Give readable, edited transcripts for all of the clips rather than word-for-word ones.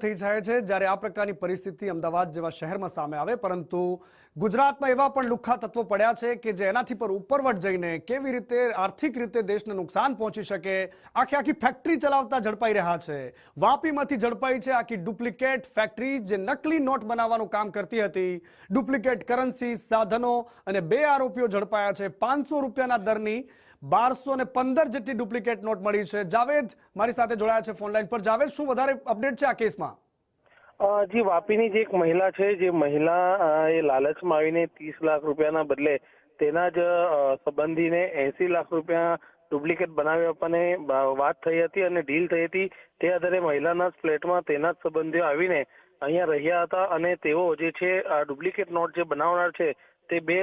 થઈ જાય છે જ્યારે આ પ્રકારની પરિસ્થિતિ અમદાવાદ જેવા શહેરમાં સામે આવે, પરંતુ ગુજરાતમાં એવા પણ લુખ્ખા તત્વો પડ્યા છે કે જે એનાથી પર ઉપરવટ જઈને કેવી રીતે આર્થિક રીતે દેશને નુકસાન પહોંચી શકે આખી ફેક્ટરી ચલાવતા ઝડપાઈ રહ્યા છે। વાપીમાંથી ઝડપાઈ છે આખી ડુપ્લિકેટ ફેક્ટરી જે નકલી નોટ બનાવવાનું કામ કરતી હતી। ડુપ્લિકેટ કરન્સી, સાધનો અને 2 આરોપીઓ ઝડપાયા છે। 500 રૂપિયાના દરની 1215 જેટલી ડુપ્લિકેટ નોટ મળી છે। જાવેદ મારી સાથે જોડાયા છે ફોન લાઈન પર। જાવેદ, શું વધારે અપડેટ છે આ કેસમાં? જી, વાપીની જે એક મહિલા છે, જે મહિલા એ લાલચમાં આવીને 30 લાખ રૂપિયાના બદલે તેના જ સંબંધીને 80 લાખ રૂપિયા ડુપ્લિકેટ બનાવી આપવાની વાત થઈ હતી અને ડીલ થઈ હતી। તે આધારે મહિલાના જ ફ્લેટમાં તેના જ સંબંધીઓ આવીને અહીંયા રહ્યા હતા અને તેઓ જે છે આ ડુપ્લિકેટ નોટ જે બનાવનાર છે તે 2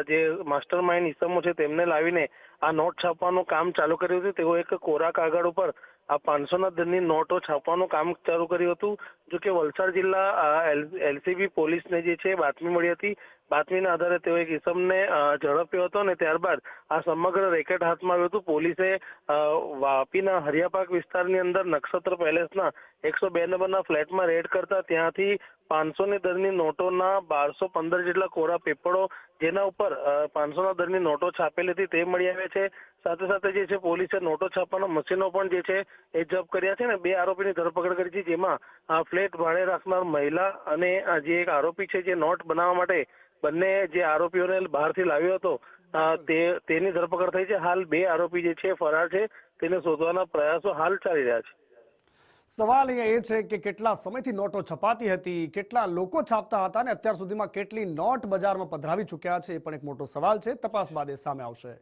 જે માસ્ટર માઇન્ડ ઇસમો છે તેમને લાવીને આ નોટ છાપવાનું કામ ચાલુ કર્યું હતું। તેઓ એક કોરા કાગળ ઉપર આ 500ના દરની નોટો છાપવાનું કામ ચાલુ કર્યું હતું। જો કે વલસાડ જિલ્લા એલસીબી પોલીસને જે છે બાતમી મળી હતી। બાતમીના આધારે તેઓ એક ઇસમને ઝડપ્યો હતો અને ત્યારબાદ આ સમગ્ર રેકેટ હાથમાં આવ્યું હતું। પોલીસે વાપીના હરિયાપાક વિસ્તારની અંદર નક્ષત્ર પેલેસના 102 નંબરના ફ્લેટમાં રેડ કરતા ત્યાંથી 500ની દરની નોટોના 1215 જેટલા કોરા પેપરો જેના ઉપર 500ના દરની નોટો છાપેલી હતી તે મળી આવ્યા છે। સાથે સાથે જે છે પોલીસે નોટો છાપવાના મશીનો પણ જે છે એ જપ્ત કર્યા છે અને 2 આરોપીની ધરપકડ કરી છે, જેમાં ફ્લેટ ભાડે રાખનાર મહિલા અને જે એક આરોપી છે જે નોટ બનાવવા માટે બંને જે આરોપીઓને બહારથી લાવ્યો હતો તેની ધરપકડ થઈ છે। હાલ 2 આરોપી જે છે ફરાર છે, તેને શોધવાના પ્રયાસો હાલ ચાલી રહ્યા છે। સવાલ અહીંયા એ છે કે કેટલા સમયથી નોટો છપાતી હતી, કેટલા લોકો છાપતા હતા અને અત્યાર સુધીમાં કેટલી નોટ બજારમાં પધરાવી ચૂક્યા છે એ પણ એક મોટો સવાલ છે। તપાસ બાદ એ સામે આવશે।